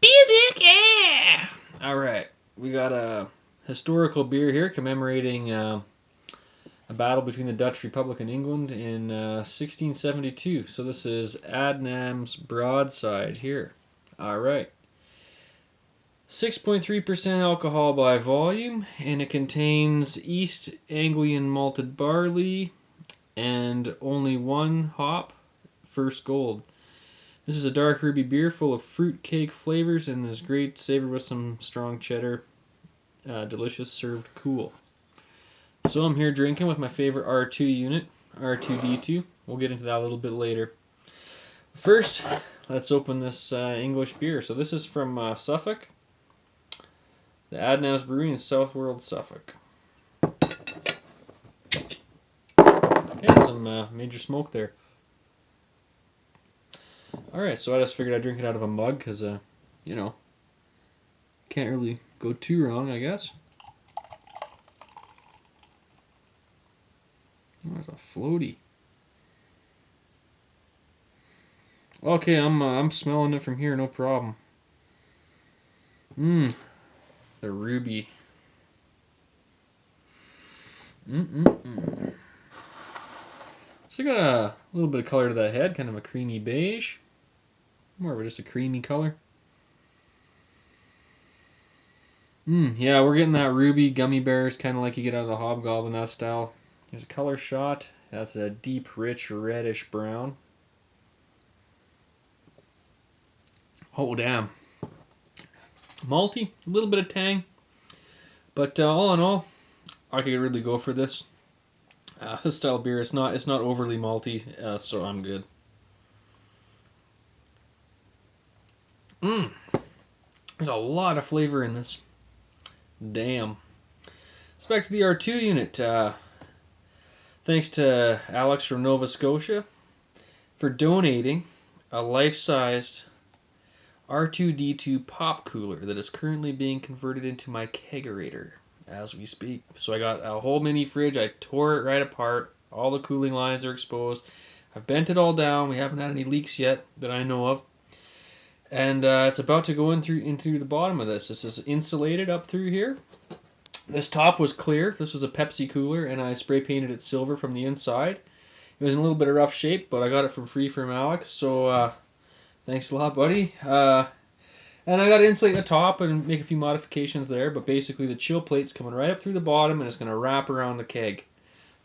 Beerzerker! Alright, we got a historical beer here commemorating a battle between the Dutch Republic and England in 1672. So this is Adnams Broadside here. Alright. 6.3% alcohol by volume, and it contains East Anglian malted barley and only one hop, First Gold. This is a dark ruby beer full of fruit cake flavors and is great savor with some strong cheddar. Delicious served cool. So I'm here drinking with my favorite R2 unit, R2D2. We'll get into that a little bit later. First, let's open this English beer. So this is from Suffolk, the Adnams Brewery in Southwold.Suffolk. Yeah, some major smoke there. Alright, so I just figured I'd drink it out of a mug because, you know, can't really go too wrong, I guess. Oh, it's a floaty. Okay, I'm smelling it from here, no problem. The ruby. So I got a little bit of color to the head, kind of a creamy beige. More of just a creamy color. Yeah, we're getting that ruby gummy bears, kind of like you get out of the Hobgoblin, that style. There's a color shot. That's a deep, rich, reddish brown. Oh, damn. Malty, a little bit of tang. But all in all, I could really go for this. This style of beer, it's not overly malty, so I'm good. There's a lot of flavor in this. Damn. Let's back to the R2 unit. Thanks to Alex from Nova Scotia for donating a life-sized R2D2 pop cooler that is currently being converted into my kegerator as we speak. So I got a whole mini fridge. I tore it right apart. All the cooling lines are exposed. I've bent it all down. We haven't had any leaks yet that I know of. And it's about to go into the bottom of this. This is insulated up through here. This top was clear. This was a Pepsi cooler, and I spray painted it silver from the inside. It was in a little bit of rough shape, but I got it for free from Alex, so thanks a lot, buddy. And I got to insulate the top and make a few modifications there, but basically the chill plate's coming right up through the bottom, and it's going to wrap around the keg.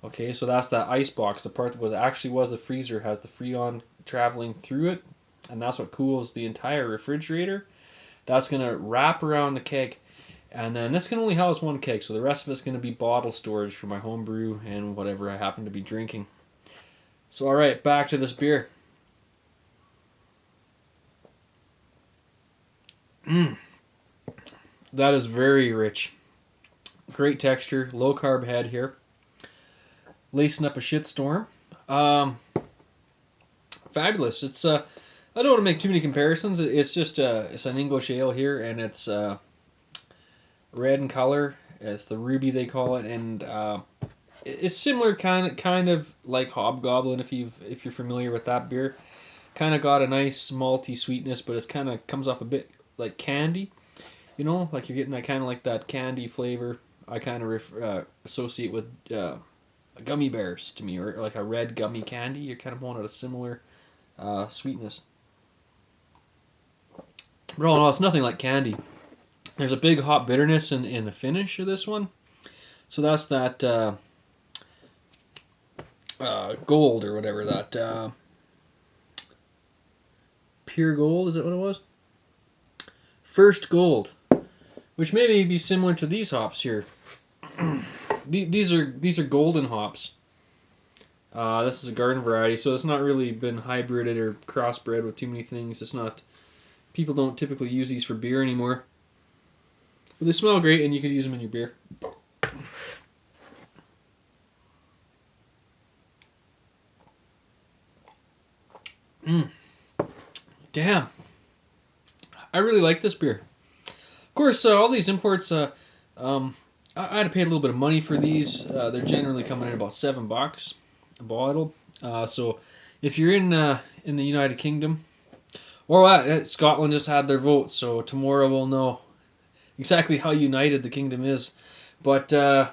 Okay, so that's that ice box. The part that actually was the freezer has the Freon traveling through it, and that's what cools the entire refrigerator. That's going to wrap around the keg. And then this can only house one keg, so the rest of it's going to be bottle storage for my home brew and whatever I happen to be drinking. So alright, back to this beer. That is very rich. Great texture, low carb head here. Lacing up a shitstorm. Fabulous. It's I don't want to make too many comparisons. It's just it's an English ale here, and it's red in color. It's the ruby they call it, and it's similar kind of like Hobgoblin if you're familiar with that beer. Kind of got a nice malty sweetness, but it's kind of comes off a bit like candy. You know, like you're getting that kind of like that candy flavor. I kind of associate with gummy bears to me, or like a red gummy candy. You're kind of wanting a similar sweetness. But all in all, it's nothing like candy. There's a big hop bitterness in the finish of this one. So that's that gold or whatever, that pure gold, is that what it was? First Gold, which may be similar to these hops here. These are golden hops. This is a garden variety, so it's not really been hybrided or crossbred with too many things. It's not. People don't typically use these for beer anymore. But they smell great, and you could use them in your beer. Damn. I really like this beer. Of course, all these imports, I had to pay a little bit of money for these. They're generally coming in about $7 a bottle. So if you're in the United Kingdom, Well, Scotland just had their vote, so tomorrow we'll know exactly how united the kingdom is. But I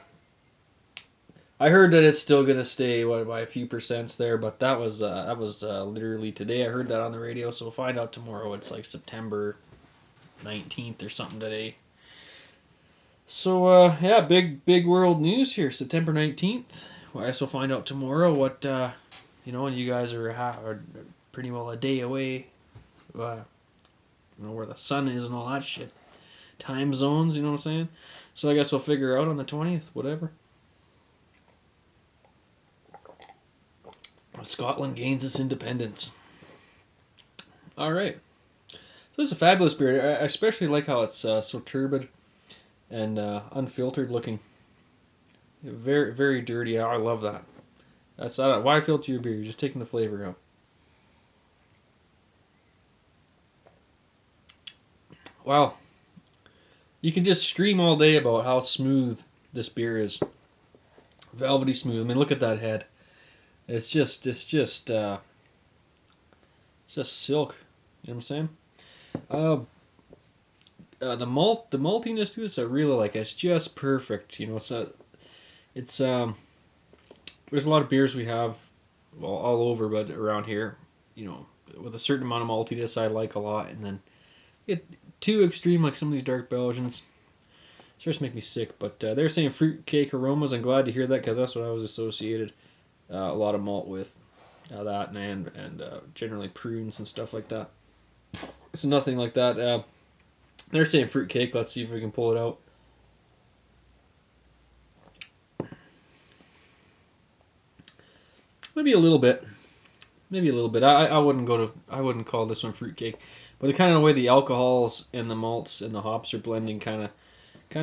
heard that it's still going to stay by a few percents there, but that was literally today. I heard that on the radio, so we'll find out tomorrow. It's like September 19th or something today. So yeah, big world news here. September 19th. Well, I guess we'll find out tomorrow what and you guys are pretty well a day away. Where the sun is and all that shit. Time zones, you know what I'm saying? So I guess we'll figure out on the 20th, whatever. Scotland gains its independence. All right. So this is a fabulous beer. I especially like how it's so turbid and unfiltered looking. Very, very dirty. I love that. That's not why filter your beer. You're just taking the flavor out. Wow. You can just scream all day about how smooth this beer is. Velvety smooth. I mean, look at that head. It's just silk. You know what I'm saying? The maltiness to this I really like. It's just perfect. So it's there's a lot of beers we have, well, all over, but around here, with a certain amount of maltiness I like a lot, and then get too extreme like some of these dark Belgians. Starts to make me sick, but they're saying fruit cake aromas. I'm glad to hear that because that's what I was associated a lot of malt with. That and generally prunes and stuff like that. It's nothing like that. They're saying fruit cake. Let's see if we can pull it out. Maybe a little bit. I wouldn't call this one fruit cake, but the kind of way the alcohols and the malts and the hops are blending kind of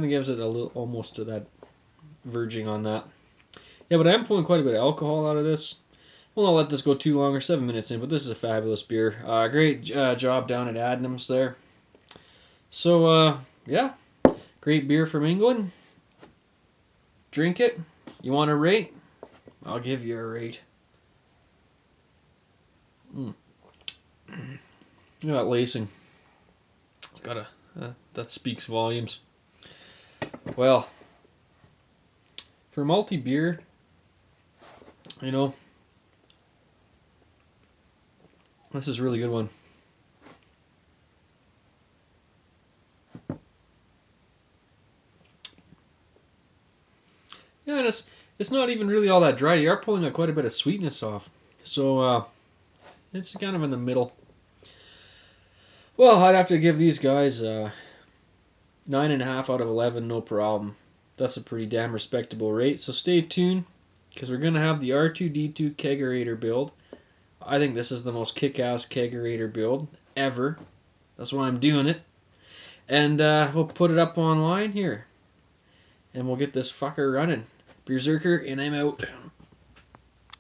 gives it a little almost to that verging on that. Yeah, but I am pulling quite a bit of alcohol out of this. We'll not let this go too long. We're 7 minutes in, but this is a fabulous beer. Great job down at Adnams there. So, yeah. Great beer from England. Drink it. You want a rate? I'll give you a rate. Look at that lacing. It's got that speaks volumes. Well, for malty beer, this is a really good one. Yeah, and it's not even really all that dry. You are pulling quite a bit of sweetness off. So, it's kind of in the middle. Well, I'd have to give these guys 9.5 out of 11, no problem. That's a pretty damn respectable rate. So stay tuned, because we're going to have the R2D2 kegerator build. I think this is the most kick-ass kegerator build ever. That's why I'm doing it. And we'll put it up online here. And we'll get this fucker running. Beerzerker, and I'm out.